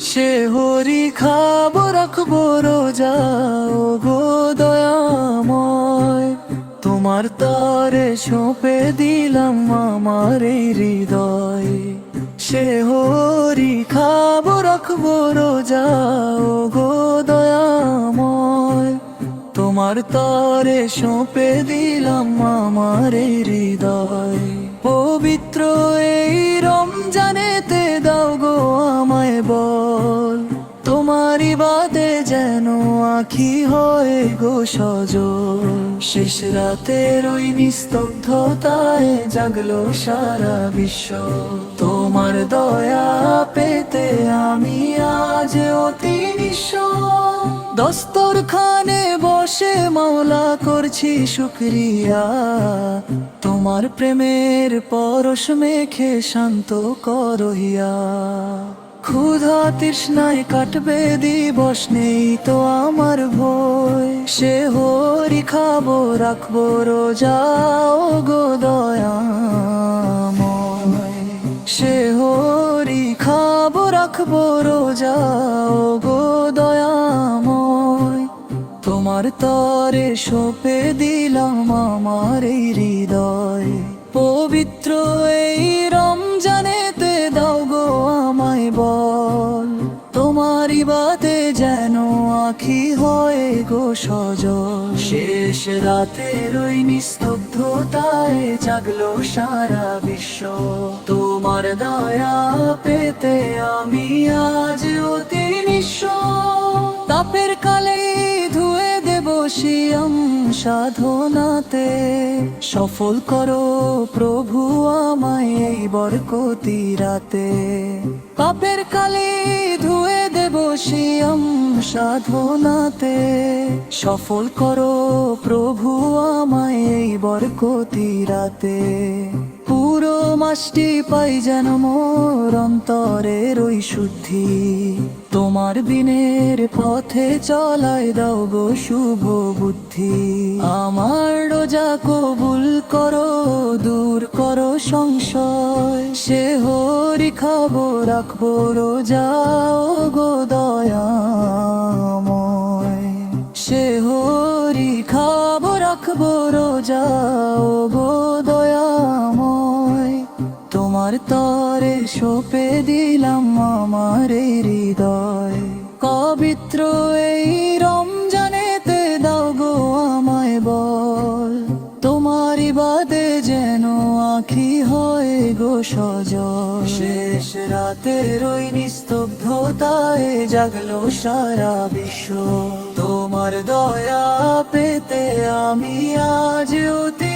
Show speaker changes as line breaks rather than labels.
সে হরি খাবো রাখবো রোজা ও গো দয়াময়, তোমার তরে সঁপে দিলাম আমার এই হৃদয়। সে হরি খাবো রাখবো রোজা ও গো দয়াময়, তোমার তরে সঁপে দিলাম আমার এই হৃদয়। পবিত্র এই রমজানেতে দাও গো আমায় বল, তোমারই বাদে যেন আঁখি হয় গো সজল। শেষ রাতের ওই নিস্তব্ধতায় জাগলো সারা বিশ্ব, তোমার দয়া পেতে আমি আজ অতি নিঃস্ব। দস্তরখানে বসে মাওলা করছি শুকরিয়া, তোমার প্রেমের পরশ মেখে শান্ত করহিয়া। ক্ষুধা তৃষ্ণায় কাটবে দিবস, নেই তো আমার ভয়। সে হরি খাবো রাখবো রোজা ও গো দয়াময়, সে হরি খাবো রাখবো রোজা ও গো দয়াময়, তোমার তরে সঁপে দিলাম আমার এই হৃদয়। পবিত্র এই রমজানেতে দাও গো আমায় বল, তোমারই বাদে যেন আঁখি হয় গো সজল। শেষ রাতের ওই নিস্তব্ধতায় জাগলো সারা বিশ্ব, তোমার দয়া পেতে আমি আজ অতি নিঃস্ব। তাপের কালে ধুয়ে দেব সিয়াম সাধনাতে, সফল করো প্রভু আমায় এই বরকতি রাতে। পাপের কালে ধুয়ে দেব সিয়াম সাধনাতে, সফল করো প্রভু আমায় এই বরকতি রাতে। পুরো মাসটি পাই যেন মোর অন্তরের ওই শুদ্ধি, তোমার বিনের পথে চলায় দাও গো শুভ বুদ্ধি। আমার রোজা কবুল করো, দূর করো সংশয়, সে হরি খাবো রাখবো রোজা ও গো দয়াময়। সে হরি খাবো রাখবো রোজা ও গো দয়াময়, তোমার তরে সঁপে দিলাম আমার এই হৃদয়। পবিত্র এই রমজানেতে দাও গো আমায় বল, তোমারই বাদে যেন আঁখি হয় গো সজল। শেষ রাতের ওই নিস্তব্ধতায় জাগলো সারা বিশ্ব, তোমার দয়া পেতে আমি আজ অতি